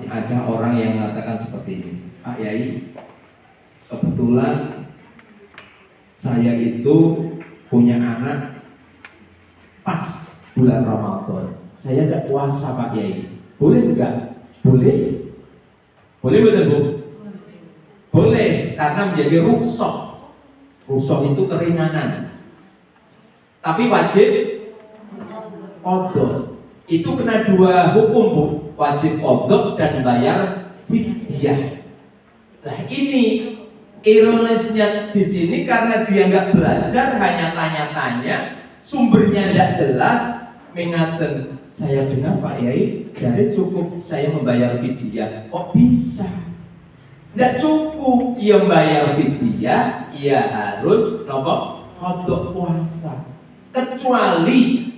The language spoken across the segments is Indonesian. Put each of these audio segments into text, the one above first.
Ada orang yang mengatakan seperti ini, Pak Yai, kebetulan saya itu punya anak pas bulan Ramadan. Saya tidak puasa Pak Yai. Boleh enggak? Boleh. Boleh betul Bu? Boleh, karena menjadi rukhsah. Rukhsah itu keringanan. Tapi wajib qadha. Itu kena dua hukum Bu, wajib qadha dan bayar fidyah. Nah ini ironisnya di sini karena dia nggak belajar, hanya tanya-tanya, sumbernya tidak jelas, mengaten saya benar Pak Yai, jadi cukup saya membayar fidyah. Kok bisa? Tidak cukup, ia membayar fidyah, ia harus qadha puasa. Kecuali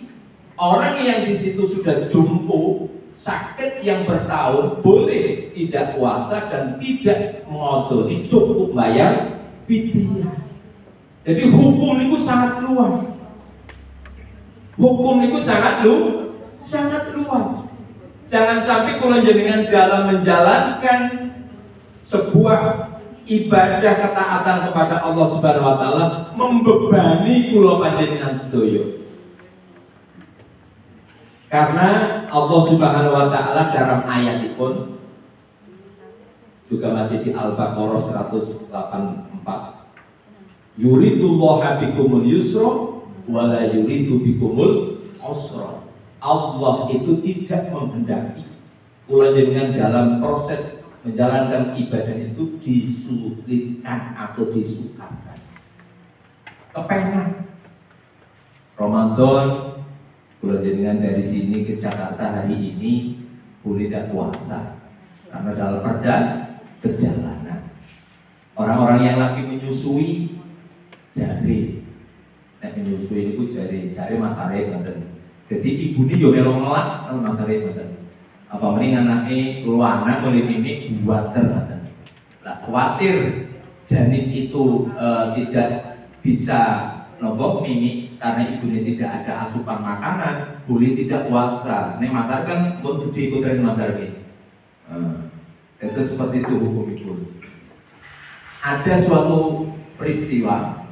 orang yang di situ sudah jumpo, sakit yang bertahun, boleh tidak puasa dan tidak mengodoni, cukup bayar fidyah. Jadi hukum itu sangat luas. Hukum itu sangat luas. Jangan sampai kalau jenengan dalam menjalankan sebuah ibadah ketaatan kepada Allah Subhanahu wa taala membebani kula panjenengan sedaya. Karena Allah Subhanahu wa taala dalam ayat pun juga masih di Al-Baqarah 184. Yuridullahu bikumul yusra wa la yuridu bikumul usra. Allah itu tidak menghendaki kula jenengan dalam proses menjalankan ibadah itu disulitkan atau disukarkan. Kepenak Ramadan, kalau jenengan dari sini ke Jakarta hari ini boleh tidak puasa karena dalam perjalanan. Orang-orang yang lagi menyusui jari, menyusui itu jari Mas Arif ngoten. Jadi ibu ini yo melu ngelak karo Mas Arif ngoten. Apa mending anake keluar anak boleh ini buater ngoten. Lah khawatir janin itu tidak bisa nopo mimik karena ibunya tidak ada asupan makanan, boleh tidak puasa. Nek Mas Arif kan pun gede putren Mas Arif. Itu seperti itu hukum itu. Ada suatu peristiwa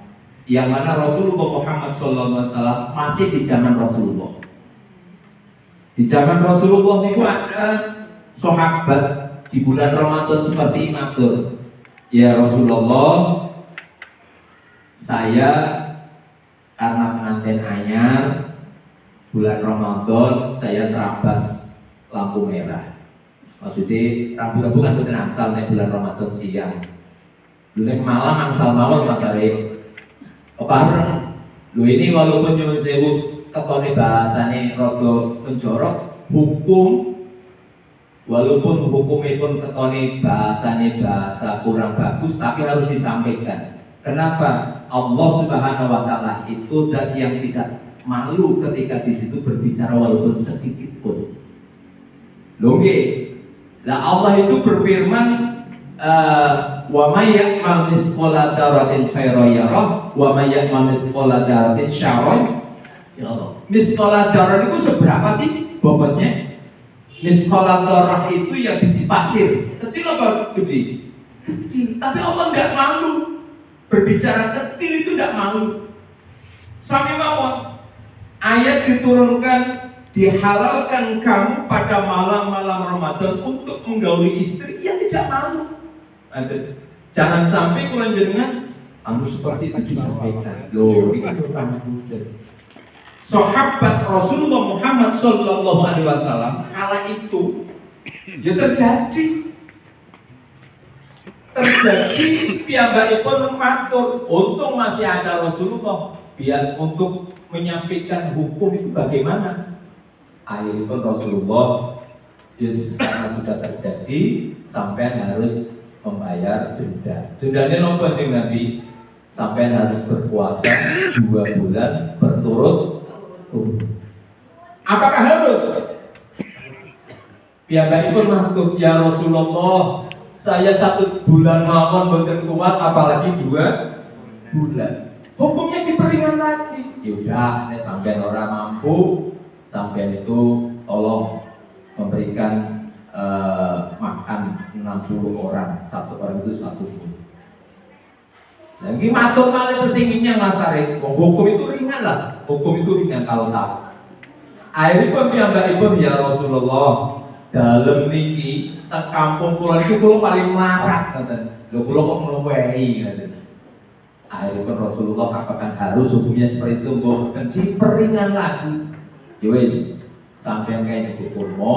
yang mana Rasulullah Muhammad SAW masih di zaman Rasulullah. Di zaman Rasulullah itu ada sahabat di bulan Ramadan seperti matur, ya Rasulullah, saya karena pengantin anyar bulan Ramadan saya terabas lampu merah. Maksudnya rambu-rambu kan betul angsal nek bulan Ramadan siang. Nek malam angsal mawon Mas Arif. Kepareng. Lho ini walaupun nyuwun sewu ketone bahasane rada penjorok, hukum walaupun hukumipun ketone bahasane bahasa kurang bagus tapi harus disampaikan. Kenapa? Allah Subhanahu wa taala itu dan yang tidak malu ketika di situ berbicara walaupun sedikit pun. Lho nggih. Lah Allah itu berfirman wa may ya'mal misqala dzarratin khairan yarah wa may ya'mal misqala dzarratin syarran yarah. Misqala dzarrah itu seberapa sih bobotnya? Misqala dzarrah itu yang biji pasir. Kecil apa gede? Kecil. Tapi Allah enggak malu. Berbicara kecil itu tidak malu. Sami mawon. Ayat diturunkan dihalalkan kamu pada malam-malam Ramadan untuk menggauli istri yang tidak malu. Jangan sampai kalian jenengan seperti itu disampaikan. Loh, itu sahabat Rasulullah Muhammad Sallallahu Alaihi Wasallam kala itu ya terjadi piyambakipun matur, untung masih ada Rasulullah biar untuk menyampaikan hukum itu bagaimana. Akhirnya Rasulullah karena sudah terjadi sampai harus membayar denda. Dendanya nopo Kanjeng Nabi? Sampai harus berpuasa 2 bulan berturut-turut. Apakah harus? Piyambakipun matur, ya Rasulullah, saya 1 bulan mawon boten kuat apalagi 2 bulan. Hukumnya diperingan lagi. Yaudah, nek sampean ora mampu, sampean itu tolong memberikan 60 orang, satu orang itu satu pun. Lagi matur malih kesingginya Mas Arif, hukum itu ringan lah, hukum itu ringan kalau tahu. Akhirnya piyambakipun ya Rasulullah, dalem niki teng kampung kula niku kula paling melarat ngoten. Lho kula kok ngluwehi ngoten. Akhirnya Rasulullah apakah harus hukumnya seperti itu? Mboten, diperingan lagi. Ya wis, sampeyan kae nyebut kurma,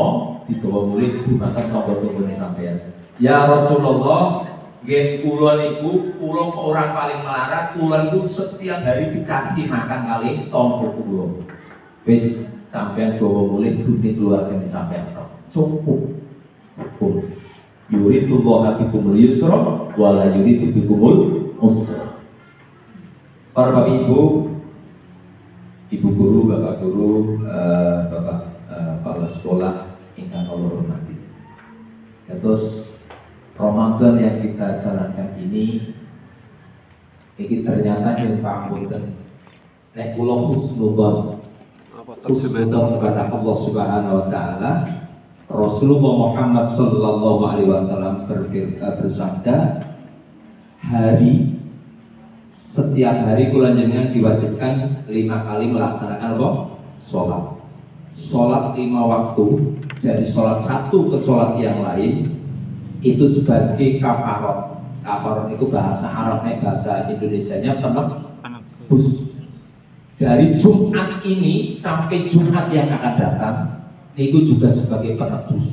digawa mulih dumateng tangga-tanggane sampeyan. Ya Rasulullah, nggih kula niku kula orang paling melarat, kula niku setiap hari dikasih makan kali tangga kula. Wis sampeyan gawa mulih duti keluargane sampeyan tok. Cukup. Cukup. Yuridullahu bikumul yusra wa la yuridu bikumul usra. Para Bapak Ibu, Ibu guru, Bapak guru, Bapak kepala sekolah ingkang kula hormati. Terus Ramadan yang kita jalankan ini ternyata yang pangunten nek kula husnudzon kepada Allah Subhanahu wa taala. Rasulullah Muhammad sallallahu alaihi wasallam bersabda, setiap hari kula jenengan diwajibkan 5 kali melaksanakan apa? Sholat 5 waktu, dari sholat satu ke sholat yang lain itu sebagai kafarat. Kafarat itu bahasa Arabnya, bahasa Indonesianya penebus. Dari Jumat ini sampai Jumat yang akan datang itu juga sebagai penebus.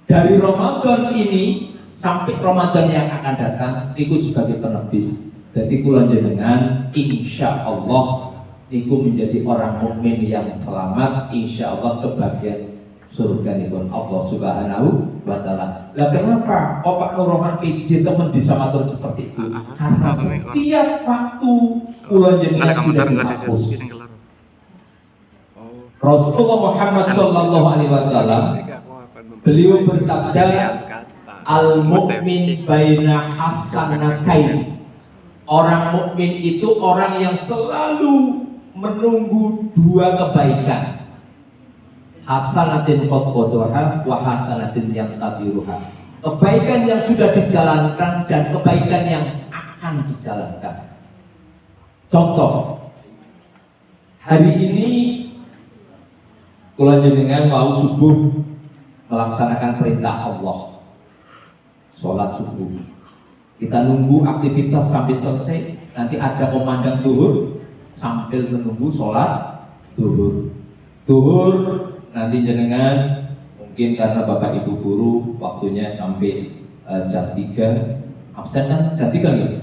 Dari Ramadan ini sampai Ramadan yang akan datang itu sebagai penebus. Jadi kula jenengan insya Allah niku menjadi orang mukmin yang selamat, insya Allah kebahagiaan surga niku Allah Subhanahu wa taala. Lah kenapa kok Pak Nur Rahman PJ teman bisa matur seperti itu? Karena setiap waktu kula jenengan sudah dihapus. Rasulullah Muhammad sallallahu alaihi wasallam beliau bersabda, al-mu'min baina hasanataini. Orang mukmin itu orang yang selalu menunggu 2 kebaikan. Hasanatin qad qadaha wa hasanatin yantabiruha. Kebaikan yang sudah dijalankan dan kebaikan yang akan dijalankan. Contoh, hari ini kula jenengan mau subuh melaksanakan perintah Allah, sholat subuh. Kita nunggu aktivitas sampai selesai, nanti ada komandang zuhur sambil menunggu sholat zuhur. Zuhur nanti jenengan mungkin karena Bapak Ibu guru waktunya sampai jam 3, absen kan jam 3 nggak?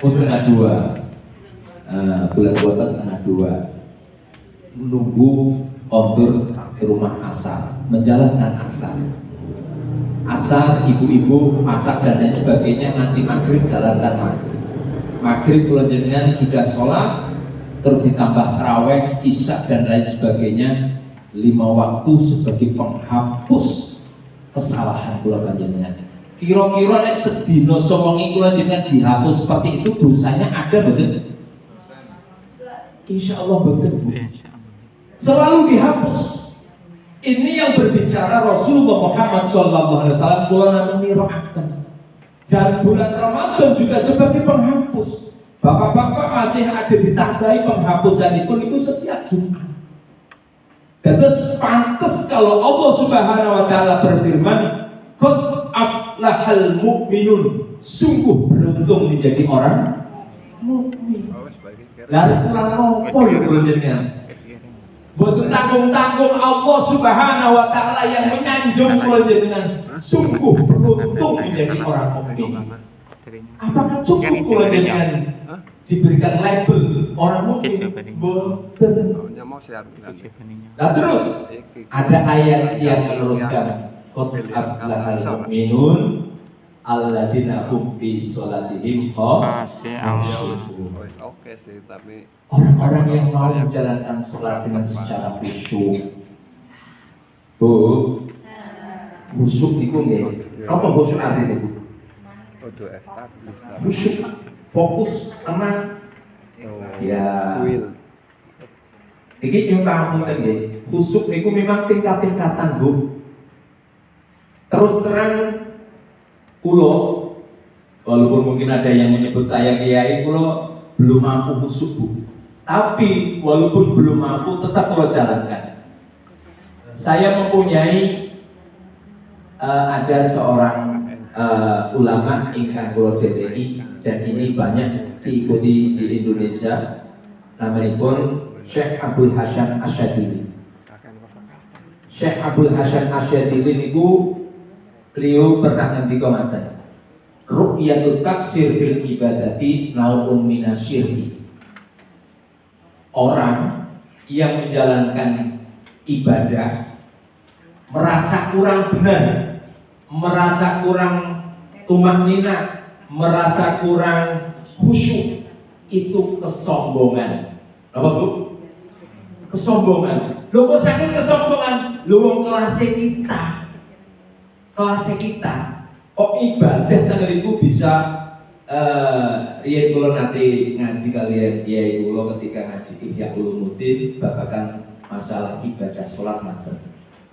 Setengah 2, bulan puasa setengah 2, menunggu order sampai rumah asar, menjalankan asar. Asar, ibu-ibu masak dan lain sebagainya, nanti maghrib jalankan maghrib. Maghrib kula jenengan sudah sholat, terus ditambah taraweh, isya dan lain sebagainya, 5 waktu sebagai penghapus kesalahan kula jenengan. Kira-kira nek sedina sewengi kula jenengan dihapus seperti itu, dosanya ada betul? Insya Allah betul. Selalu dihapus. Ini yang berbicara Rasulullah Muhammad SAW. Kula namung niraaken. Dan bulan Ramadan juga sebagai penghapus. Bapak-bapak masih ada ditambahi penghapusan itu setiap Jumat. Dan terus pantas kalau Allah Subhanahu wa taala berfirman, qad aflahal mu'minun. Sungguh beruntung menjadi orang mukmin. Lalu pulang nopo ya kula jenengan? Boten tanggung-tanggung Allah Subhanahu wa taala yang menyanjung kula jenengan. Sungguh beruntung menjadi orang mukmin. Apakah cukup kula jenengan diberikan label orang mukmin? Boten. Nah terus ada ayat yang meneruskan, qad aflahal mu'minun alladzina hum fi sholatihim khashi'un. Oke sih, tapi orang-orang yang mau menjalankan sholat dengan secara khusyuk. Bu, khusyuk itu nggih. Apa khusyuk artinya Bu? kudu establis. Khusyuk, fokus, tenang. Ya. Iki nyuwun pangapunten nggih. Khusyuk niku memang tingkat-tingkatan, Bu. Terus terang kulo, walaupun mungkin ada yang menyebut saya kiai, kulo belum mampu khusyuk Bu. Tapi walaupun belum mampu tetap kulo jalankan. Saya mempunyai ada seorang ulama ingkang kulo DTI, dan ini banyak diikuti di Indonesia. Namanya pun Syekh Abdul Hasan Asyadili. Syekh Abdul Hasan Asyadili niku beliau pernah nanti komentar ru'yatul taksir fil ibadati naun minasyirki. Orang yang menjalankan ibadah merasa kurang benar, merasa kurang tumaknina, merasa kurang khusyuk, itu kesombongan. Apa Bu? Kesombongan. Lho kok saking kesombongan? Lho wong kelasnya kita kok ibadah tanggal itu bisa riyen kula nanti ngaji kalian kiai kula ketika ngaji Ihya Ulumuddin babagan masalah ibadah sholat maten.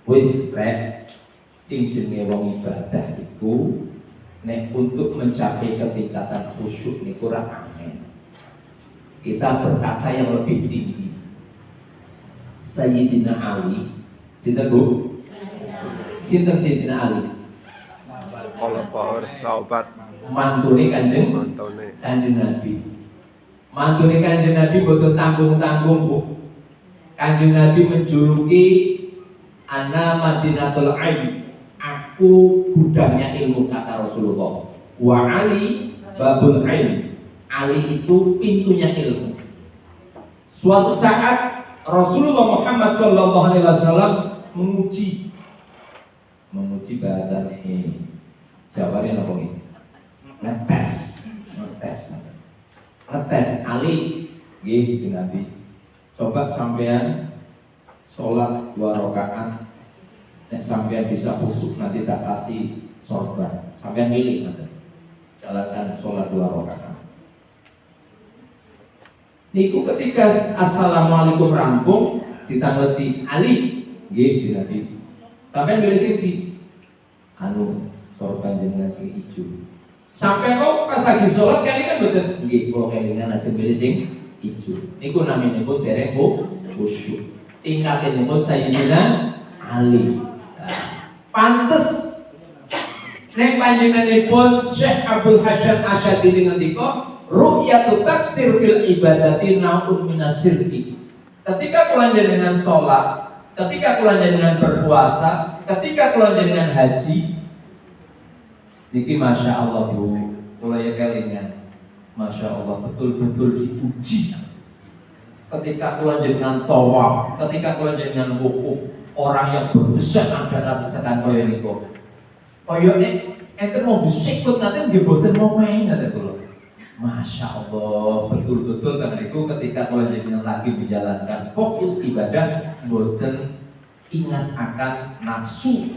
Wis rek sing jenenge wong ibadah iku nek untuk mencapai ketingkatan khusyuk niku ora angel. Kita berkata yang lebih tinggi. Sayyidina Ali, sinten Bu? Sinten Sayyidina Ali? Kalau power sahabat Mantune Kanjeng Nabi. Mantune Kanjeng Nabi boten tanggung-tanggung Bu. Kanjeng Nabi menjuluki ana Madinatul Ilm. Aku gudangnya ilmu kata Rasulullah. Wa Ali babul ilm. Ali itu pintunya ilmu. Suatu saat Rasulullah Muhammad SAW menguji bahasa ini jawabannya apa ini? Ngetes Ali gitu Nabi. Coba sampean sholat 2 rakaat, nek sampean bisa khusyuk nanti tak kasih sorban. Sampean milih nanti jalankan sholat 2 rakaat. Niku ketika assalamualaikum rampung ditangleti Ali nggih Nabi. Sampai milih sing sorban jenengan sing ijo. Sampai kok pas lagi sholat kan betul nggih kok kelingan aja milih sing ijo. Niku namanya pun derek khusyuk. Tingkatnya pun Sayyidina Ali. Pantes nek panjenenganipun Syekh Abdul Hasan Asyadili ngendika ru'yatul taksir fil ibadati naun minasyirki. Ketika kula dengan sholat, ketika kula dengan berpuasa, ketika kula dengan haji, niki masya Allah Bu, kula ya kelingan, masya Allah betul-betul diuji. Ketika kula dengan tawaf, ketika kula dengan wukuf, orang yang berdesak desak-desakan kaya niku. Kaya enten mau disikut nanti nggih boten mau main nanti kula. Masya Allah, betul-betul karena itu ketika kalau jenengan lagi menjalankan fokus ibadah, boten ingat akan nafsu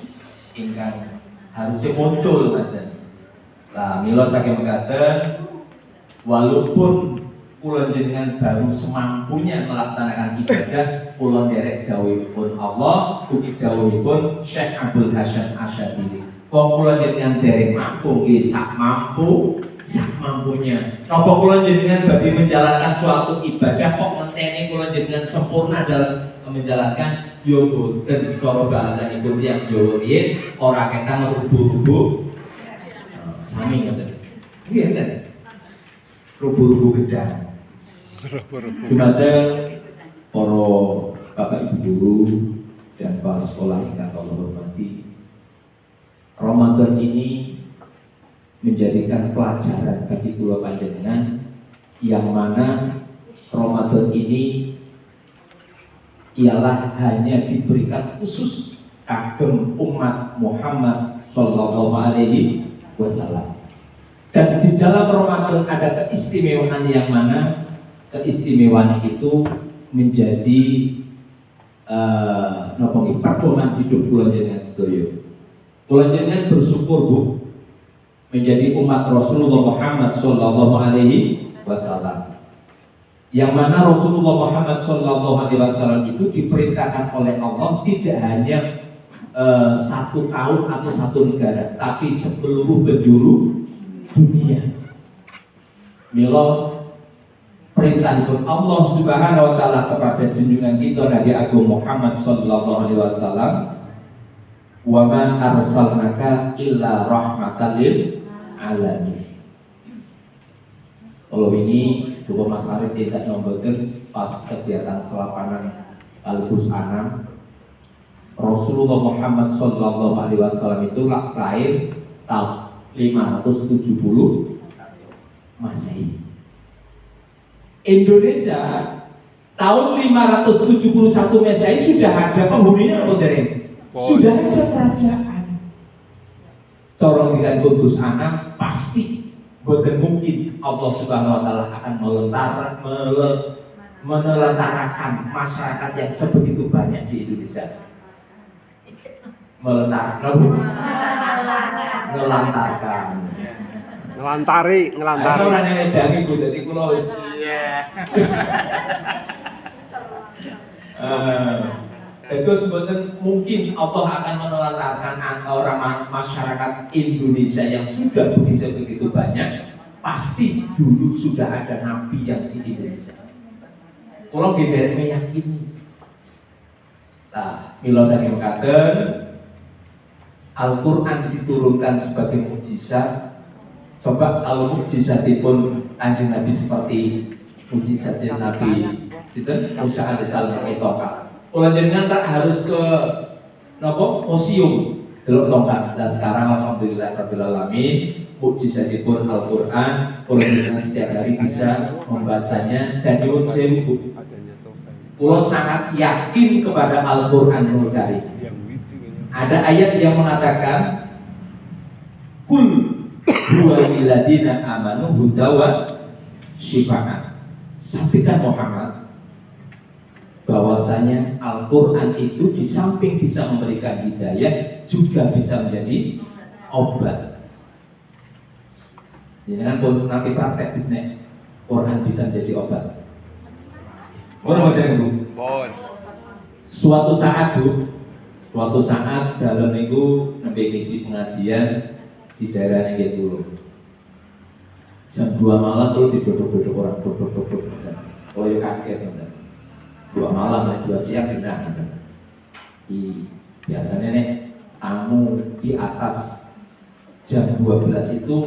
ingkang harusnya muncul nanti. Lah, mila saking mekaten, walaupun kula jenengan baru semampunya melaksanakan ibadah, kula derek dawuhipun Allah, ugi dawuhipun Syekh Abdul Hasan Asyadili. Wong kula jenengan derek mampu nggih sak mampunya. Napa kula jenengan badhe menjalankan suatu ibadah kok ngenteni kula jenengan sempurna dalam menjalankan yo boten cara bahasanipun tiyang Jawa riyen ora ketang rubu-rubu. Sami ngoten. Nggih enten. Rubu-rubu gedang. Dumateng para Bapak Ibu guru dan para sekolah ingkang kula hormati. Ramadan ini menjadikan pelajaran bagi kula panjenengan yang mana Ramadan ini ialah hanya diberikan khusus kagem umat Muhammad sallallahu alaihi wasallam. Dan di dalam Ramadan ada keistimewaan yang mana keistimewaan itu menjadi pedoman hidup kula jenengan sedaya. Kula jenengan bersyukur Bu menjadi umat Rasulullah Muhammad sallallahu alaihi wasallam. Yang mana Rasulullah Muhammad sallallahu alaihi wasallam itu diperintahkan oleh Allah tidak hanya satu tahun atau satu negara, tapi seluruh penjuru dunia. Milo perintah itu Allah Subhanahu wa taala kepada junjungan kita Nabi Agung Muhammad sallallahu alaihi wasallam, "Wa ma arsalnaka illa rahmatan lil alamin." Kalau ini Bapak Mas Arif tidak nomborkan pas kegiatan selapanan Al-Gus Anam, Rasulullah Muhammad sallallahu alaihi wasallam itu lahir tahun 570 Masehi. Indonesia tahun 571 Masehi sudah ada penghuninya atau tidak? Sudah ada kerajaan. Corong dengan Gus Anam pasti boten mungkin Allah Subhanahu wa taala akan menelantarkan masyarakat yang sebegitu banyak di Indonesia. Melantarkan. Ngelantari. Aku ora nek edangi Bu dadi kula wis terus boten mungkin Allah akan menelantarkan orang masyarakat Indonesia yang sudah begitu banyak. Pasti dulu sudah ada nabi yang di Indonesia. Kalau kita meyakini, nah, mila saking mekaten, Al-Quran diturunkan sebagai mukjizat. Coba kalau mukjizatipun Kanjeng Nabi seperti mukjizatnya Nabi itu Musa alaihissalam tongkat. Kalau jenengan tak harus ke museum delok tongkat. Nah sekarang alhamdulillah rabbil alamin mukjizatipun Al-Quran, kalau jenengan setiap hari bisa membacanya dan nyuwun sewu. Kulo sangat yakin kepada Al-Quranul Karim. Ada ayat yang mengatakan kul huwa lilladina amanu hudawa syifa'an. Sampaikan Muhammad bahwasanya Al-Quran itu di samping bisa memberikan hidayah juga bisa menjadi obat. Ini kan nanti praktek nih, Quran bisa menjadi obat. Orang macam itu. Suatu saat dalam minggu nabi ngisi pengajian di daerah yang dulu. Jam 2 malam tuh diduduk-duduk orang duduk. Oh ya kaget kan. 2 malam, 2 siang pindah. Biasanya nih tamu di atas jam 12 itu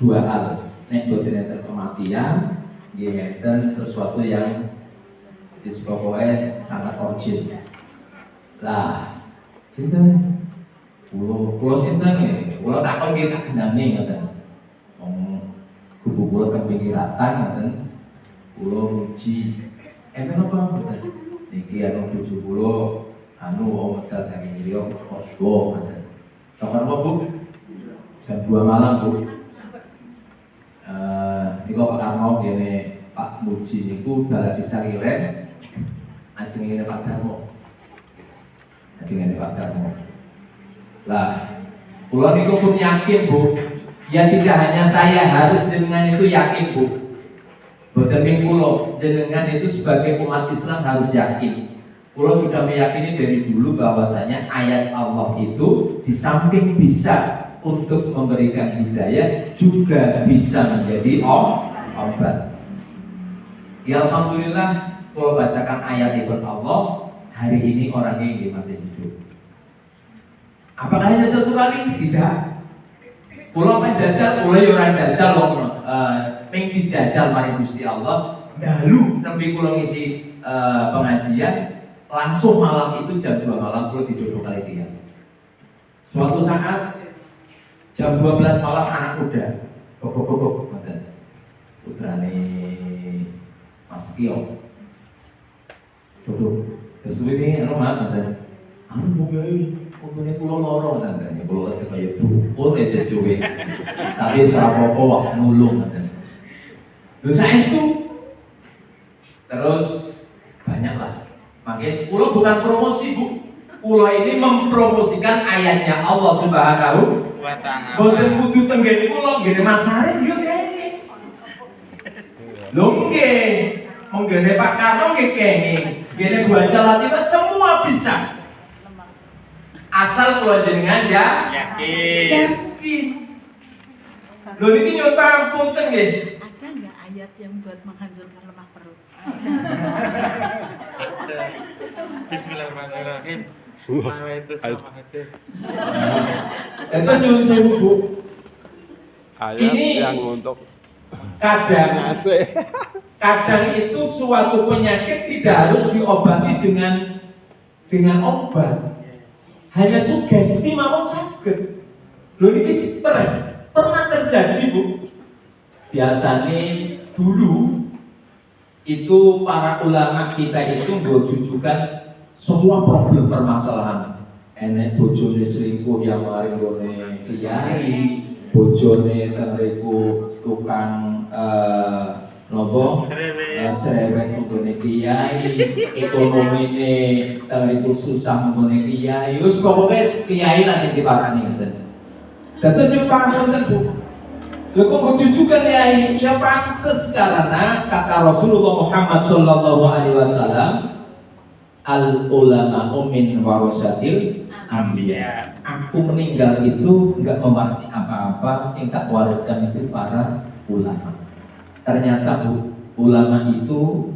2 hal. Nek boten kematian, dan sesuatu yang pokoknya sangat origin. Lah, sinten? Kulo sinten nggih? Kulo takon nggih tak gendane ngoten. Kubu kulo kan pikiratan ngoten. Kulo muji. Enten apa mboten? Niki anu bojo kulo wedal saking griya kosgo ngoten. Kapan apa, Bu? Jam 2 malam, Bu. Niku Pak Karno ngene Pak Muji niku dalah desa Rileng. Ajeng ngene Pak Darmo. Lah, kula niku pun yakin, Bu. Ya tidak hanya saya, harus jenengan itu yakin, Bu. Boten ming kula, jenengan itu sebagai umat Islam harus yakin. Kula sudah meyakini dari dulu bahwasanya ayat Allah itu di samping bisa untuk memberikan hidayah juga bisa menjadi obat. Ya alhamdulillah, kalau bacakan ayat ibn Allah, hari ini orangnya ini masih hidup. Apakah hanya satu kali? Tidak. Kalau kan jajal, mulai orang jajal, pengen dijajal mari Gusti Allah. Lalu nembi kulo ngisi pengajian, langsung malam itu jam 2 malam kulo dijodoh kali dia. Suatu saat jam 12 malam anak muda, bok, putrane Mas Tio. Duduk. Terus ini Mas dan mungkin pulau lorong tandanya, pulau itu kayak dukun aja suwe. Tapi serapopo wah nulung tandanya. Dosa itu terus banyaklah. Makin pulau bukan promosi, Bu. Pulau ini mempromosikan ayatnya Allah Subhanahu wa Ta'ala. Boten kudu tenggene pulau, gene Mas Arif yo kene. Lho nggih, menggene Pak Karno nggih kene. Gene Bu Haja Latifah semua bisa. Asal kula jenengan ya yakin. Lho niki nyuwun pangapunten nggih. Ada nggak ayat yang buat menghancurkan lemah perut? Bismillahirrahmanirrahim. Mana itu sama hati. Itu nyuwun sewu Bu. Ayat Ini yang untuk kadang ngasih. kadang itu suatu penyakit tidak harus diobati dengan obat. Hanya sugesti mawon saged. Lho niki pernah terjadi Bu. Biasanya dulu itu para ulama kita itu menjujukan semua problem permasalahan. Enek bojone selingkuh yang mari ngene kiai, bojone tengriku tukang nopo cerewet nggone kiai, ekonomine tengriku susah nggone kiai. Wis pokoke kiai lah sing diparani ngoten. Dados yo pangapunten Bu. Lha kok jujukan kiai? Ya pantes karena kata Rasulullah Muhammad sallallahu alaihi wasallam, al ulama min warasatil anbiya. Aku meninggal itu enggak mewarisi apa-apa, sing tak wariskan itu para ulama. Ternyata Bu, ulama itu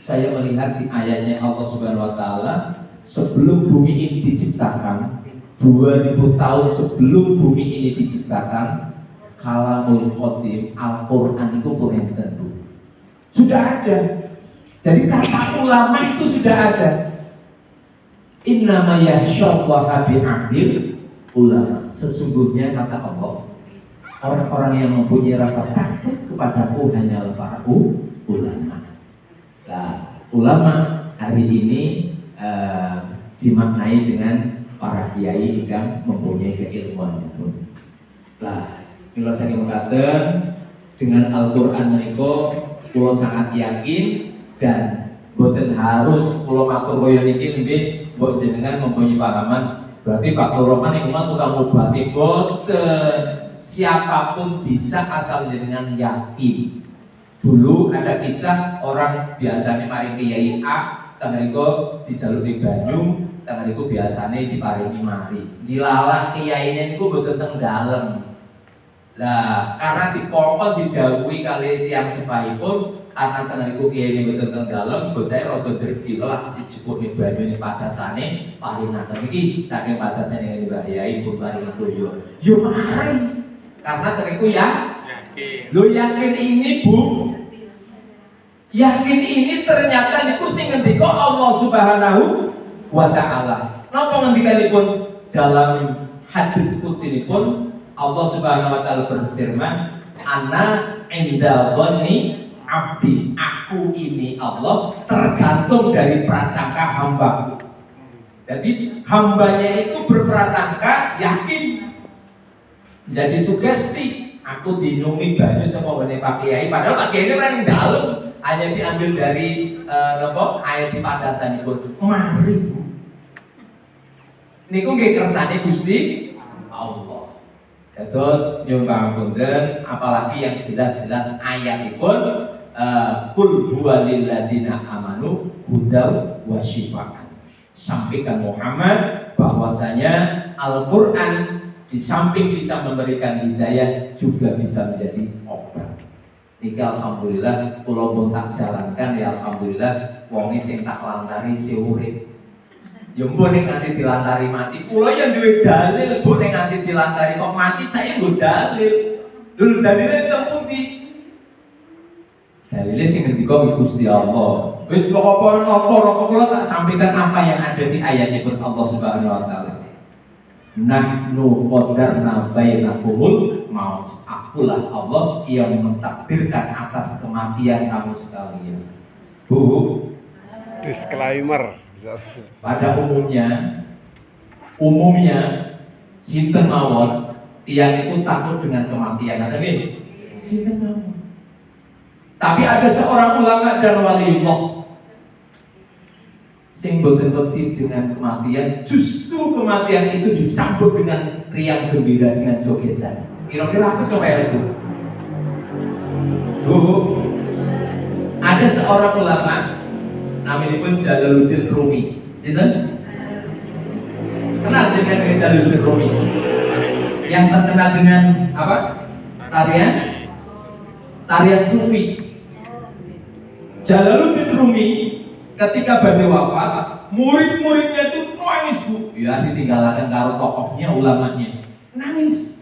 saya melihat di ayatnya Allah Subhanahu wa taala, sebelum bumi ini diciptakan, 2000 tahun sebelum bumi ini diciptakan, kalamul khotim Al-Qur'an itu pun enten Bu. Sudah ada. Jadi kata ulama itu sudah ada. Innama yakhshallaha bi'adil ulama. Sesungguhnya kata Allah, orang-orang yang mempunyai rasa takut kepadaku hanyalah para ulama. Nah, ulama hari ini dimaknai dengan para kiai yang mempunyai keilmuan itu. Lah, kalau saya mengatakan dengan Al-Quran menika, kula sangat yakin dan boten harus kula matur kaya niki nggih, mbok jenengan mempunyai pahaman. Berarti Pak Loroman yang memang tukang obati boten. Siapapun bisa asal jenengan yakin. Dulu ada kisah orang biasanya mari kiai A, tangriku dijaluki banyu, tangriku biasanya diparingi mari. Dilalah kiainya niku boten teng dalem. Lah, karena dipokok didhawuhi kali tiyang sepahipun, karena tangriku kiai boten teng dalem, bocah rada dergilah dijepuki banyu ning padasane, paringaken iki saking padasane Mbah Yai pun paring toyo. Yo mari. Karena tangriku ya yakin. Lo yakin ini Bu? Yakin ini ternyata niku sing ngendika Allah Subhanahu wa taala. Napa ngendikanipun dalam hadis qudsinipun Allah Subhanahu wa taala berfirman, "Ana inda dhanni abdi." Aku ini Allah tergantung dari prasangka hamba. Jadi hambanya itu berprasangka yakin. Jadi sugesti, aku dinumi banyu sama Pak Kiai, padahal Pak Kiai ini kan dalam. Hanya diambil dari air di padasan itu. Mari Bu. Niku nggih kersane Gusti Allah. Terus nyuwun pangapunten, apalagi yang jelas-jelas ayatipun kul huwa lil ladina amanu hudaw wa syifaan. Sampaikan Muhammad bahwasanya Al-Qur'an di samping bisa memberikan hidayah juga bisa menjadi obat. Niki alhamdulillah kula pun tak jalankan ya alhamdulillah wong sing tak lantari si urip. Ya mbok nek nganti dilantari mati, kula ya duwe dalil, mbok nek nganti dilantari kok mati saya nggo dalil. Dulu dalile teng pundi? Dalile sing ngendika Gusti Allah. Wis pokoke napa kula tak sampaikan apa yang ada di ayatnya pun Allah Subhanahu wa taala. Nahnu qadarna bainakumul maut. Akulah Allah yang mentakdirkan atas kematian kamu sekalian. Bu, Disclaimer. pada umumnya sinten mawon tiyang itu takut dengan kematian. Ada nggih? Sinten mawon. Tapi ada seorang ulama dan waliullah sing boten wedi dengan kematian, justru kematian itu disambut dengan riang gembira, dengan jogetan. Kira-kira apa coba itu? Ada seorang ulama namanya pun Jalaluddin Rumi. Sinten? Kenal dengan Jalaluddin Rumi? Yang terkenal dengan apa? Tarian sufi. Jalaluddin Rumi ketika beliau wafat, murid-muridnya itu nangis bu. Ya ditinggalkan karo tokohnya, ulamanya. Nangis.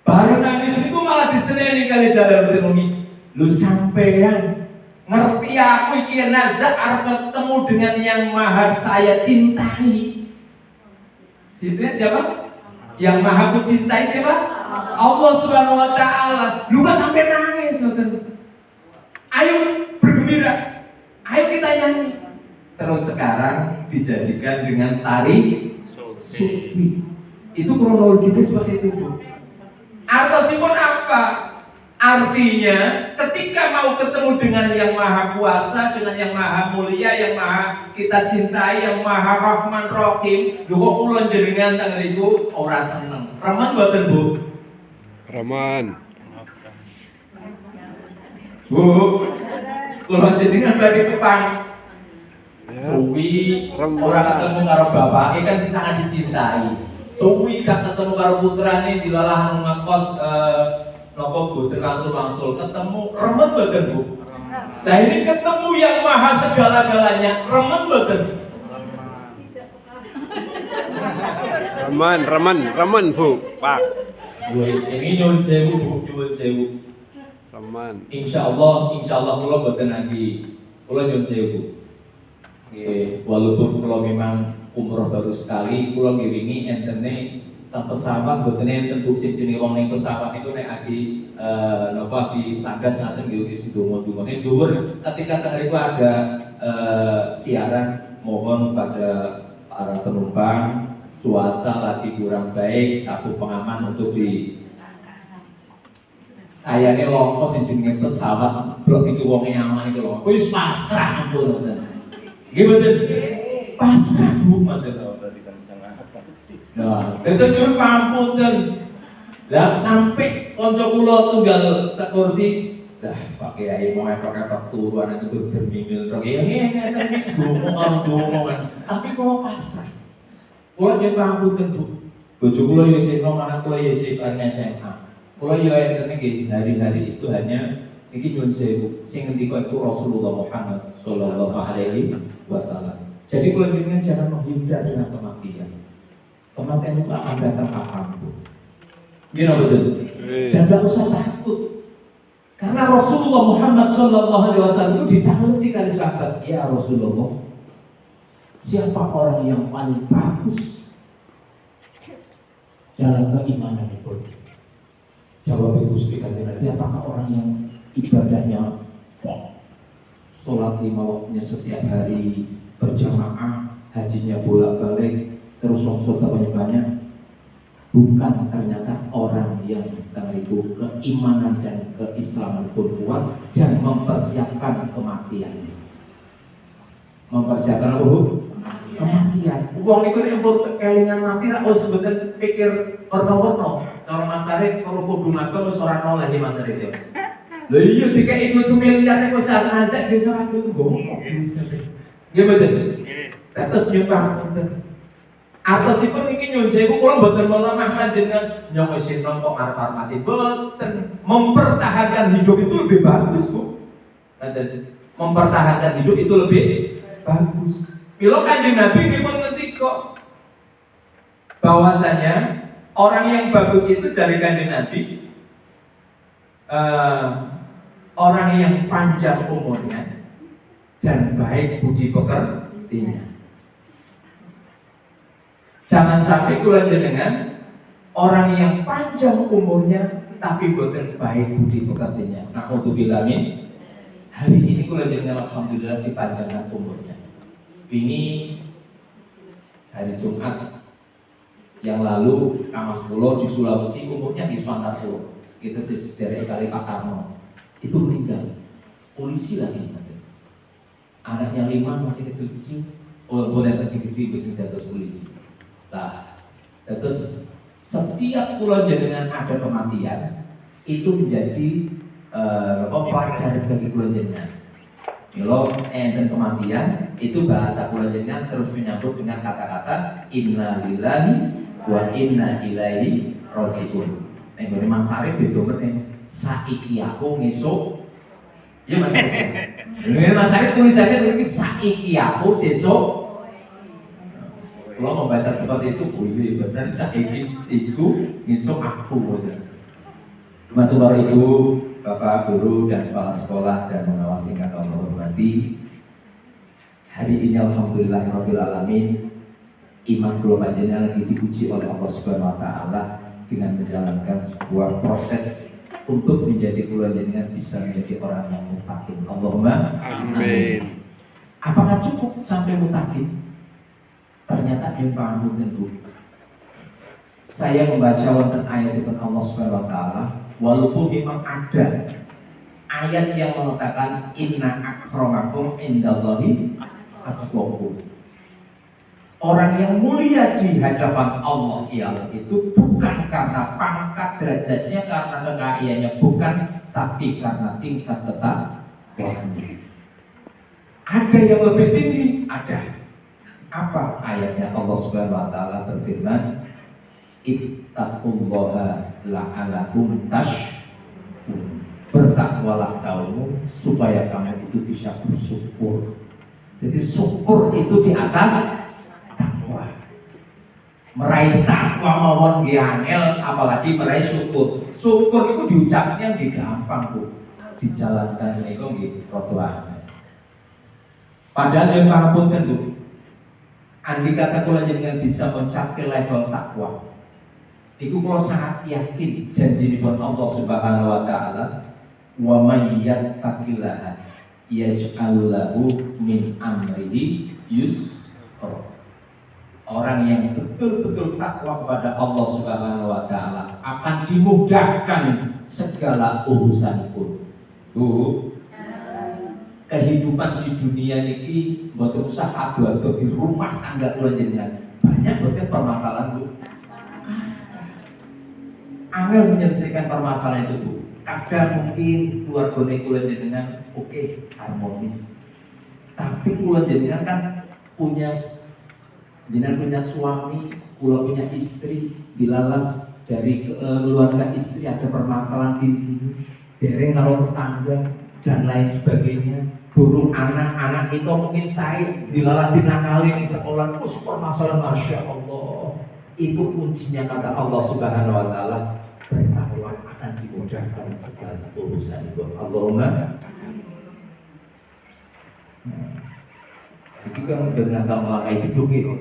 Baru nangis itu malah diseneni kali Jalaluddin Rumi. Lu sampean ngerti aku iki nazar arep ketemu dengan yang maha saya cintai. Siapa? Yang maha kucintai siapa? Allah Subhanahu wa taala. Lu kok sampai nangis ngoten. Ayo bergembira. Ayo kita nyanyi. Terus sekarang dijadikan dengan tari sufi. Itu kronologinya seperti itu. Artosipun apa? Artinya ketika mau ketemu dengan yang maha kuasa, dengan yang maha mulia, yang maha kita cintai, yang maha rahman rahim, lho kok kula jenengan teng niku ora seneng. Remen mboten, Bu? Remen. Bu, kula jenengan bari kepang. Ya. Suwi ora ketemu karo bapake kan sangat dicintai. Suwi gak ketemu karo putrane dilalah ngekos napa boten langsung ketemu remen mboten Bu? Nah ini ketemu yang maha segala-galanya, remen mboten? Remen Bu, Pak. Ini nyuwun sewu Bu, nyuwun sewu. Remen. Insyaallah kula mboten lagi. Kula nyuwun sewu Bu. Nggih, walaupun kula memang umroh baru sekali, kula ngiringi entene teng pesawat mboten enten Bu sing jenenge wong ning pesawat itu nek adi napa di tanggas ngaten nggih isi donga-dongane dhuwur. Ketika teng mriku ada siaran mohon pada para penumpang cuaca lagi kurang baik, satu pengaman untuk di kayane longko sing jenenge pesawat blok iki wonge aman iki lho. Wis pasrah ampun. Nggih mboten? Pasrah Bu mboten. Nah, itu cuma pangapunten. Lah sampai kanca kula tunggal sekursi, lah Pak Kiai mau etok-etok turuan itu bermingil tok. Ya ngene ngomong. Tapi kok pasrah. Kula yen pangapunten Bu. Bojo kula ya seno, anak kula ya sik SMA. Kula ya enten iki hari-hari itu hanya iki nyuwun sewu. Sing ngendika itu Rasulullah Muhammad sallallahu alaihi wasallam. Jadi kula jenengan jangan menghindar dengan kematian. Kematian itu akan datang kapanpun. Gimana betul? Dan tidak usah takut. Karena Rasulullah Muhammad sallallahu alaihi wasallam itu ditakuti kali sahabat. Ya Rasulullah, siapa orang yang paling bagus dalam keimanan itu? Jawab Gusti Kanjeng Nabi, apakah orang yang ibadahnya sholat 5 waktunya setiap hari, berjamaah, hajinya bolak-balik, terus surga banyak-banyak? Bukan, ternyata orang yang itu keimanan dan keislaman pun kuat dan mempersiapkan kematian. Mempersiapkan apa Bu? Kematian. Wong niku nek empun kelingan mati ra wis mboten pikir warna-warna. Cara Mas Arif kalau kudu makan wis ora nol lagi Mas Arif. Lha iya dikai itu semiliar nek wis arep wis ora tunggu. Nggih mboten? Terus nyumpah mboten. Artosipun iki nyuwun sewu kula mboten melemah panjenengan nyong wis enom kok arep mati mboten. Mempertahankan hidup itu lebih bagus, Bu. Mempertahankan hidup itu lebih bagus. Mila Kanjeng Nabi dipun ngendika bahwasanya orang yang bagus itu dari Kanjeng Nabi orang yang panjang umurnya dan baik budi pekertinya. Jangan sampai kula jenengan orang yang panjang umurnya tapi boten baik budi pekertinya. Nah, untuk bilangin hari ini kula jenengan alhamdulillah dipanjangkan umurnya. Ini hari Jumat yang lalu Kamas Pulau di Sulawesi umurnya di Sumatera. Kita dari kali Pak Karno itu meninggal. Polisi lagi. Anaknya 5 masih kecil-kecil. Boleh masih gede masih jatuh polisi. Nah, terus setiap pulau jenengan ada kematian itu menjadi pelajaran bagi pulau jenengan. Kalau enten kematian itu bahasa kula jenengan terus menyambut dengan kata-kata inna lillahi wa inna ilaihi rajiun. Nek ngene Mas Sarip beda meneh. Saiki aku ngesuk. Ya Mas. Ngene Mas Sarip tulisannya iki saiki aku sesuk. Kalau membaca seperti itu boleh, benar saiki iku ngesuk aku. Bantu para ibu, bapak guru dan kepala sekolah dan pengawas tingkat Allah hormati. Hari ini alhamdulillahirabbil alamin, iman kula panjenengan lagi diuji oleh Allah Subhanahu wa taala dengan menjalankan sebuah proses untuk menjadi kula panjenengan bisa menjadi orang yang mutakin. Allahumma amin. Apakah cukup sampai mutakin? Ternyata yang paham tentu. Saya membaca wonten ayat dari Allah Subhanahu wa taala, walaupun memang ada ayat yang mengatakan inna akramakum indallahi atqakum. Orang yang mulia di hadapan Allah ialah itu bukan karena pangkat derajatnya, karena kekayaannya, bukan, tapi karena tingkat ketakwaan. Ada yang lebih tinggi, ada. Apa ayatnya? Allah Subhanahu wa taala berfirman, ittaqullaha la'alakum tashkurun. Bertakwalah kamu supaya kamu itu bisa bersyukur. Jadi syukur itu di atas takwa. Meraih takwa mawon nggih angel, apalagi meraih syukur. Syukur itu diucapnya nggih gampang, Bu. Dijalankan niku nggih rada angel. Padahal yang pangapunten, Bu. Andai kata kula jenengan bisa mencapai level takwa, iku kula sangat yakin janjinipun Allah Subhanahu wa taala, wa may yattaqillaha yaj'al lahu min amrihi yusra. Orang yang betul-betul takwa kepada Allah Subhanahu wa taala akan dimudahkan segala urusan pun. Kehidupan di dunia ini mboten usah adu-adu di rumah tangga kula jenengan. Banyak banget permasalahan, Bu. Angel menyelesaikan permasalahan itu, Bu. Kadang mungkin keluarga kula jenengan oke, harmonis. Tapi kula jenengan kan punya jenengan punya suami, kula punya istri, dilalas dari keluarga istri ada permasalahan di dereng karo tetangga dan lain sebagainya. Guru anak-anak itu mungkin saya dilalah dinakali di sekolah, terus permasalahan, masya Allah. Itu kuncinya kata Allah Subhanahu wa taala, bertakwa akan dimudahkan segala urusan itu. Allahumma. Itu kan dengan sama hidup gitu.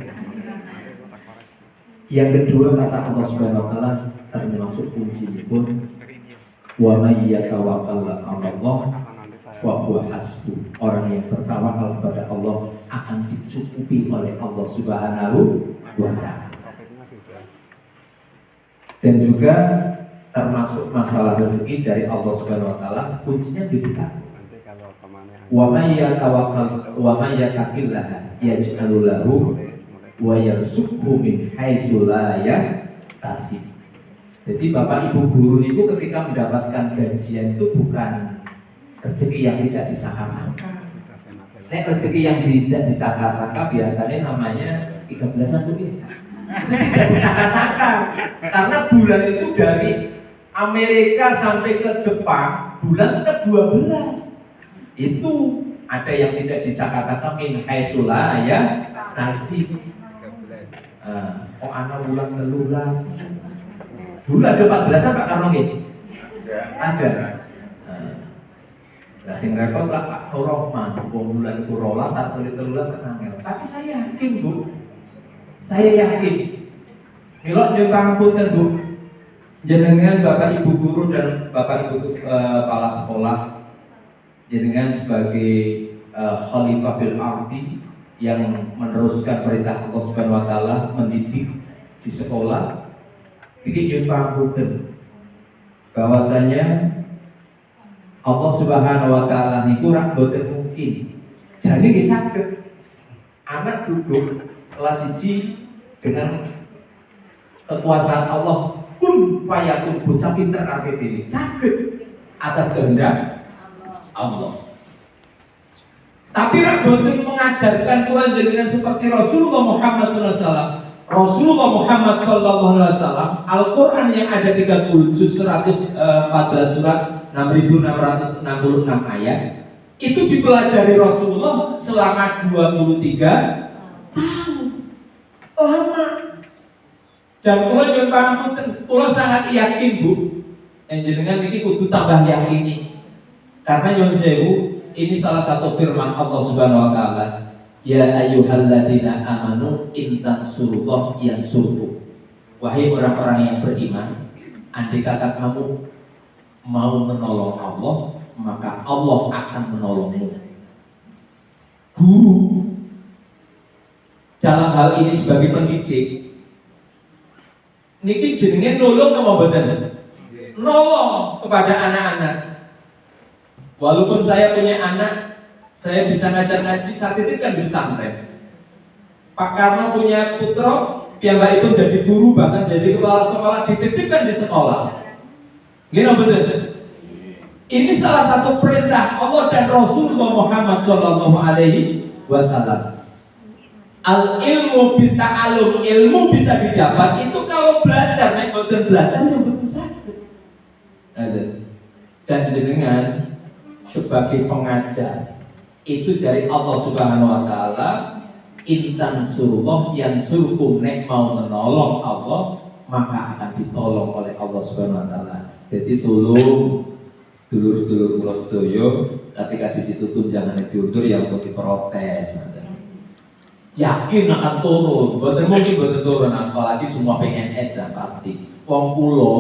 Yang kedua kata Allah Subhanahu wa taala termasuk kunci pun, wa may yatawakkal 'ala Allah wa huwa hasbuh. Orang yang bertawakal kepada Allah akan dicukupi oleh Allah Subhanahu wa taala. Dan juga termasuk masalah rezeki dari Allah Subhanahu wa taala, kuncinya di kita. Wa may yatawakkal wa may yattaqillah yaj'al lahu wa yarzuqhu min haitsu la yahtasib. Jadi Bapak Ibu guru itu ketika mendapatkan gajian itu bukan rezeki yang tidak disangka-sangka. Rezeki yang tidak disangka-sangka biasanya namanya 13-an tuh. Tidak disangka-sangka. Karena bulan itu dari Amerika sampai ke Jepang, bulan ke-12. Itu ada yang tidak disangka-sangka min haitsu la yahtasib. Anak bulan 13. Dulu ada 14-an Pak Karno nggih? Ada. Nah, sing repot lah Pak Rohman, bulan itu rolas, 1-13 angel. Tapi saya yakin, Bu. Saya yakin. Mila nyuwun punten, Bu. Jenengan Bapak Ibu guru dan Bapak Ibu kepala sekolah, jenengan sebagai khalifah fil ardi yang meneruskan perintah Allah Subhanahu wa taala mendidik di sekolah. Iki nyuwun punten bahwasanya Allah Subhanahu wa taala niku ora boten mungkin. Jadi nggih saged anak duduk kelas 1 dengan kekuasaan Allah kun fayakun, bocah pinter kabeh dhewe saged atas kehendak Allah. Tapi rak boten mengajarkan kula jenengan seperti Rasulullah Muhammad SAW. Rasulullah Muhammad SAW, Al-Quran yang ada 30 juz 114 surat 6.666 ayat itu dipelajari Rasulullah selama 23 tahun. Lama. Dan kula nyuwun pangapunten, kula sangat yakin Bu, jenengan iki kudu tambah yakini. Karena nyuwun sewu, ini salah satu firman Allah Subhanahu wa taala. Ya ayyuhalladzina amanu in tansurullah yansurkum. Wahai orang-orang yang beriman, andai kata kamu mau menolong Allah, maka Allah akan menolongmu. Guru dalam hal ini sebagai pendidik niki jenenge nolong apa mboten? Nolong kepada anak-anak. Walaupun saya punya anak, saya bisa ngajar ngaji, saat itu kan di pesantren. Pak Karno punya putra, piyambakipun jadi guru, bahkan jadi kepala sekolah, dititipkan di sekolah. Gini betul. Ini salah satu perintah Allah dan Rasulullah Muhammad SAW. Al ilmu bita'alum, ilmu bisa didapat itu kalau belajar, nek boten belajar yang betul sakit. Dan jenengan sebagai pengajar itu dari Allah Subhanahu wa taala, intan surullah yang surkum, nek mau menolong Allah maka akan ditolong oleh Allah Subhanahu wa taala. Jadi tolong sedulur-sedulur kula sedaya ketika di situ tunjangan diundur yang mau diprotes. Yakin akan turun, boten mungkin boten turun, apalagi semua PNS dan pasti. Wong kula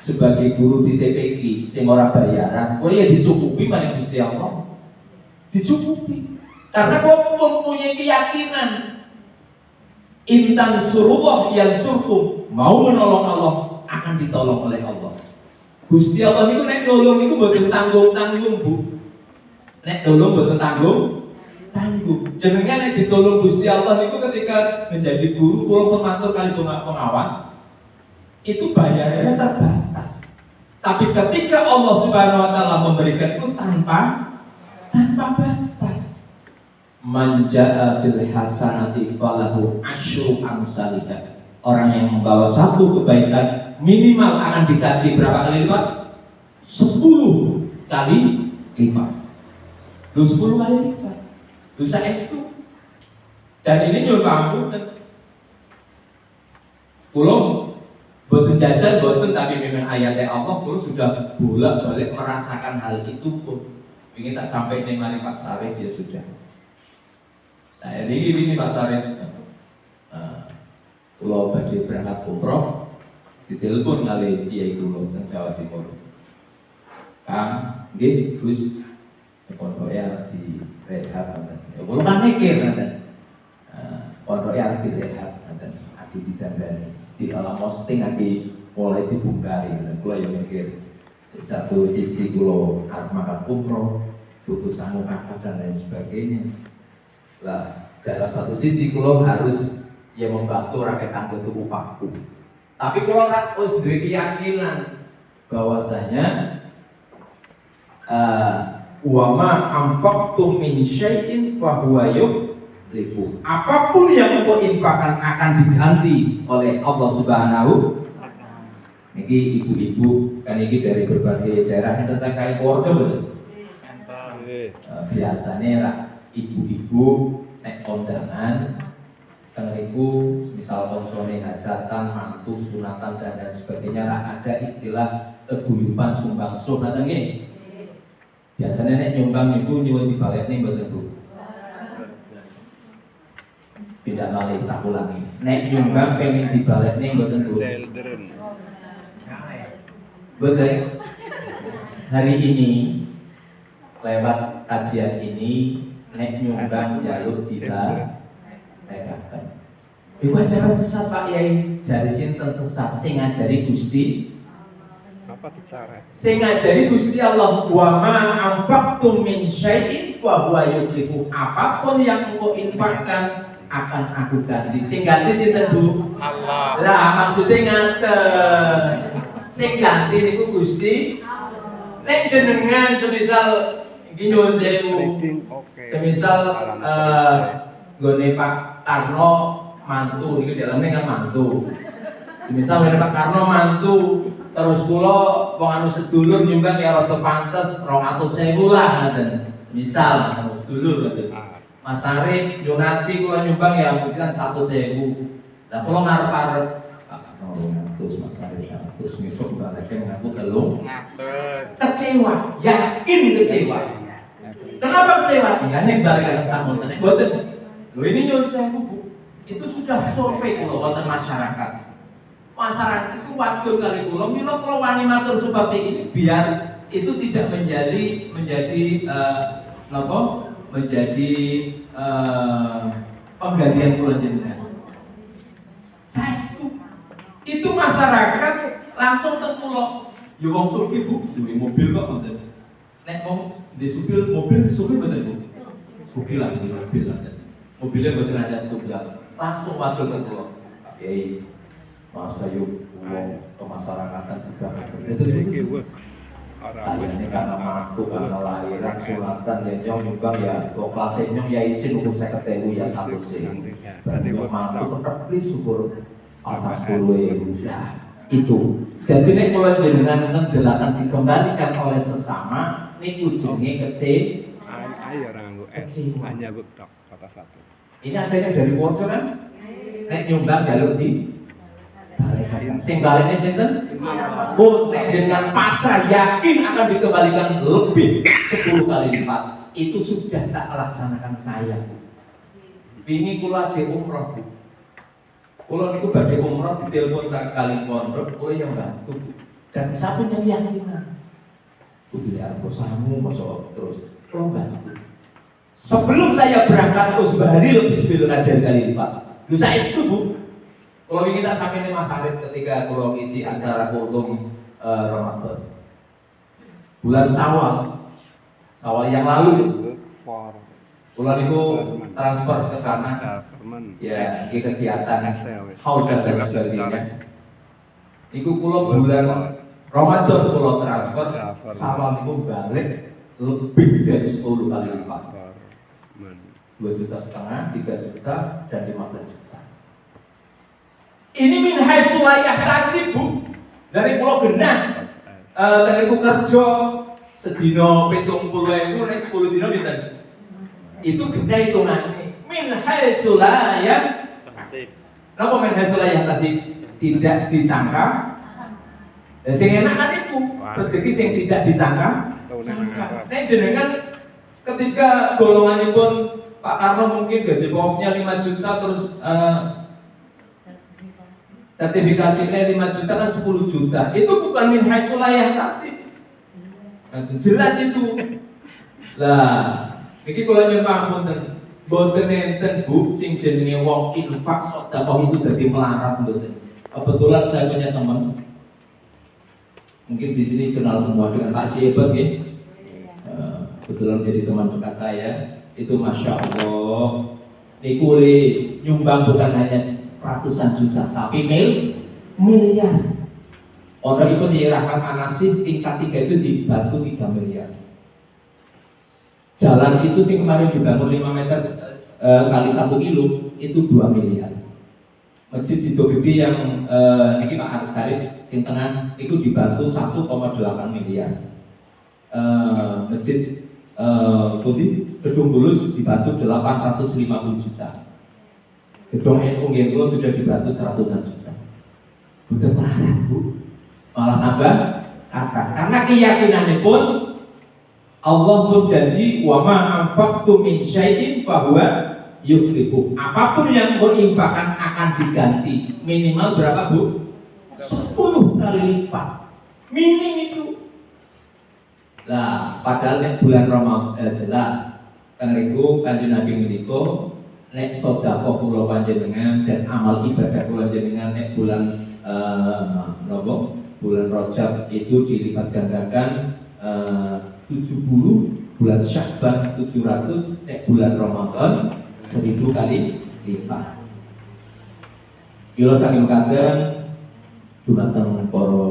sebagai guru di TPQ sing ora bayaran, kok ya dicukupi maring Gusti Allah. Dicukupi karena kau mempunyai keyakinan intan surullah yang surkum, mau menolong Allah akan ditolong oleh Allah. Gusti Allah niku nek nolong niku mboten tanggung-tanggung Bu, nek nolong mboten tanggung. Jenengan nek ditolong Gusti Allah niku ketika menjadi guru kula pematur kali pengawas itu bayarnya terbatas. Tapi ketika Allah Subhanahu wa taala memberikan itu tanpa batas. Manja'a bil hasanati falahu asyru amsalihah. Orang yang membawa satu kebaikan minimal akan diganti berapa kali lipat? 10 kali lipat. 10 kali lipat. Dosa itu. Dan ini nyuwun pangapunten. Kula boten jajan boten, tapi memang ayatnya Allah kula sudah bolak-balik merasakan hal itu pun. Ingin tak sampai nih mari Pak Sarif ya sudah. Nah ini Pak Sarif. Kalau badhe berangkat umroh, ditelepon kali Kiai kula teng Jawa Timur. Kang, nggih Gus, pondok ya di rehab ngoten. Ya kula kan mikir ngoten. Pondok ya di rehab ngoten. Adi didandani. Di alam posting adi mulai dibungkari. Kula yo mikir satu sisi kula arep makan umroh, butuh sangu kakak dan lain sebagainya. Lah dalam satu sisi kula harus ya membantu rakyat tangga tubuh paku. Tapi kula harus duwe keyakinan bahwasanya wa ma anfaqtum min syai'in fa huwa yukhlifu. Apapun yang engkau infakkan akan diganti oleh Allah Subhanahu. Ini ibu-ibu kan ini dari berbagai daerah yang terkait Purworejo betul. Biasanya lah ibu-ibu naik kondangan, tengeriku misal konsone hajatan, mantu, sunatan dan lain sebagainya lah ada istilah keguyuban sumbangsuh nanti nggih. Biasanya nek nyumbang ibu nyuwun dibalik nih betul Bu. Tidak malih tak ulangi. Nek nyumbang pengen dibalik nih betul Bu. Betul. Hari ini lewat kajian ini nek nyumbang jaluk tidak negakan. Iku ajaran sesat Pak Yai. Jari sinten sesat sing ngajari Gusti. Apa cara? Sing ngajari Gusti Allah wa ma anfaqtum min syai'in fa huwa yukhlifu. Apapun yang engkau infakkan akan aku ganti. Sing ganti sinten Bu? Allah. Lah maksudnya ngaten. Sing ganti niku Gusti. Nek jenengan semisal Iki nyuwun sewu. Trading oke. Semisal nggone Pak Karno mantu, iki dalamnya kan mantu. Semisal ngene Pak Karno mantu, terus kula wong anu sedulur nyumbang ya rada pantes 200.000 lah ngoten. Misal anu sedulur ngoten. Mas Arif Yunati kula nyumbang ya mungkin 100.000. Lah kula ngarep-arep Pak Karno 200, Mas Arif 100, ngisuk baleke ngaku telung. Kecewa, yakin kecewa. Kenapa kecewa? Ya nek balikan sampun nek boten. Lho ini nyuwun sewu Bu. Itu sudah survei kula wonten masyarakat. Masyarakat itu wakil kali kula mila kula wani matur seperti ini biar itu tidak menjadi penggantian kula jenengan. Saya itu masyarakat langsung teng kula. Ya wong sugih Bu, duwe mobil kok ngoten. Nek wong di mobil bener Bu. Sugih lah di mobil lah. Mobilnya betul ada setunggal. Langsung wakil ke kula. Pak Kiai, Mas Ayu, wong kemasyarakatan juga. Itu Iki sih. works. Ini karena mampu, karena lahiran, sulatan, ya nyong nyumbang ya. Kok kelasnya nyong ya isin ukur 50.000 ya 100.000. Berarti nyong mampu tetap beli syukur atas 10.000. Ya itu. Jadi nek kula jenengan ngendelaken dikembalikan oleh sesama niku jenenge Ayo orang nganggo S. Hanya gue tok kata satu. Ini adanya dari Wojo kan? Nek nyumbang jalur di sing balene sinten? Pun nek dengan pasrah yakin akan dikembalikan lebih 10 kali lipat. Itu sudah tak laksanakan saya. Ini kula de umroh. Kula niku badhe umroh ditelepon sak kali pondok, kula yang bantu. Dan saya punya keyakinan. Kudu arep samu mosok terus kula bantu. Sebelum saya berangkat ke Bali lebih 9 kali lipat. Lu saya itu Bu. Kalau ingin tak sampai Mas Arif ketika kalau ngisi acara kultum Ramadan. Bulan Syawal yang lalu. Bulan itu transfer ke sana. Ya, ini kegiatan haul dan sebagainya. Iku kulo bulan Ramadan kulo transfer, Syawal itu balik lebih dari 10 kali lipat. 2,5 juta, 3 juta, dan 15 juta. Ini min haitsu la yahtasib Bu. Dari pulau Genah. Tadi ku kerja sedina 70.000 nek 10 dina pinten? Itu Genah hitungane. Min haitsu la yahtasib. Napa min haitsu la yahtasib? Tidak disangka. Sing enak kan itu, rezeki sing tidak disangka. Nek jenengan ketika golonganipun Pak Karno mungkin gaji pokoknya 5 juta terus sertifikasinya 5 juta kan 10 juta. Itu bukan min haitsu la yahtasib. Jelas itu. Lah, iki kula nyuwun mboten enten Bu sing jenenge wong infak sedekah itu dadi melarat mboten. Kebetulan saya punya teman. Mungkin di sini kenal semua dengan Pak Ciebet nggih. Kebetulan jadi teman dekat saya. Itu Masya Allah niku nyumbang bukan hanya ratusan juta tapi miliar. Orang itu di Rahmat Anasih tingkat 3 itu dibantu 3 miliar. Jalan itu sih kemarin dibangun 5 meter kali 1 kilo itu 2 miliar. Masjid Sido Gede yang ini Pak Arif Sarif sing tengah itu dibantu 1,8 miliar. Masjid Gedung Bulus dibantu 850 juta. Gedung NU Gengo sudah dibantu 100-an juta. Udah marah Bu. Malah nambah kata. Karena keyakinannya pun Allah pun janji wa ma anfaqtum min syai'in fa huwa yukhlifu. Apapun yang kau infakkan akan diganti. Minimal berapa Bu? 10 kali lipat. Minim itu. Lah, padahal nek bulan Ramadan jelas kan niku Kanjeng Nabi menika nek sedekah kula panjenengan dan amal ibadah kula panjenengan nek bulan bulan Rajab itu dilipat gandakan 70, bulan Sya'ban 700, nek bulan Ramadan 1000 kali lipat. Kula saking katen dumateng para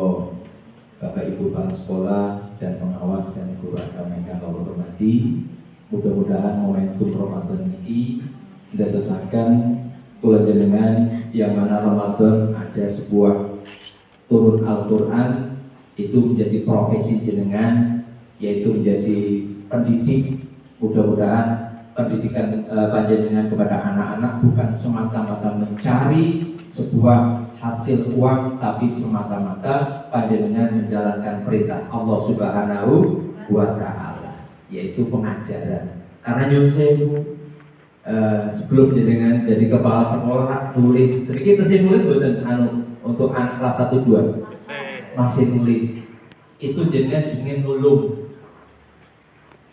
Bapak Ibu kepala sekolah dan pengawas dan guru beragama yang kau hormati, mudah-mudahan momentum Ramadan ini diterusakan kula jenengan yang mana Ramadan ada sebuah turun Al-Quran itu menjadi profesi jenengan, yaitu menjadi pendidik. Mudah-mudahan pendidikan panjenengan kepada anak-anak bukan semata-mata mencari sebuah hasil uang, tapi semata-mata panjenengan menjalankan perintah Allah Subhanahu wa Ta'ala, yaitu pengajaran. Karena nyuwun sewu, sebelum jenengan jadi kepala sekolah tulis sedikit sih nulis buatan untuk anak kelas 1 2 masih nulis itu jenengan ingin nulung,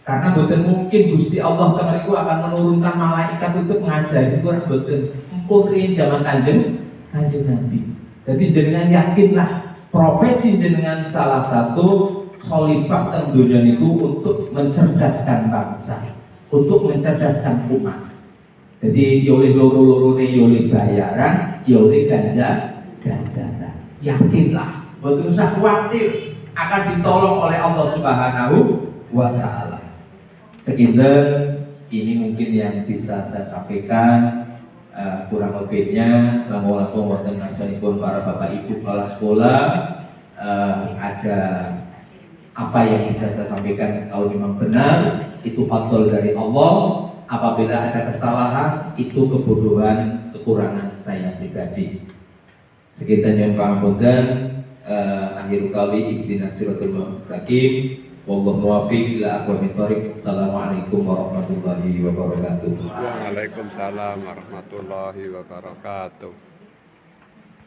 karena buatan mungkin Gusti Allah itu akan menurunkan malaikat untuk mengajari kurang buatan empukrin zaman kanjeng Nabi. Jadi jenengan yakinlah profesi jenengan salah satu khalifah teng dunia itu untuk mencerdaskan bangsa, untuk mencerdaskan umat. Jadi yoleh loro-lorone yoleh bayaran, yoleh ganjaran. Yakinlah, betul usah khawatir akan ditolong oleh Allah Subhanahu wa Ta'ala. Sekitar ini mungkin yang bisa saya sampaikan. Kurang lebihnya langsung wonten ngarsanipun para bapak ibu kepala sekolah, ada apa yang bisa saya sampaikan kalau memang benar itu fadl dari Allah. Apabila ada kesalahan itu kebodohan, kekurangan saya pribadi. Sekitar yang pangapunten, akhirul kali ihdinas siratal mustaqim. Wallahu muwaffiq ila aqwamit thoriq. Assalamualaikum warahmatullahi wabarakatuh. Waalaikumsalam warahmatullahi wabarakatuh.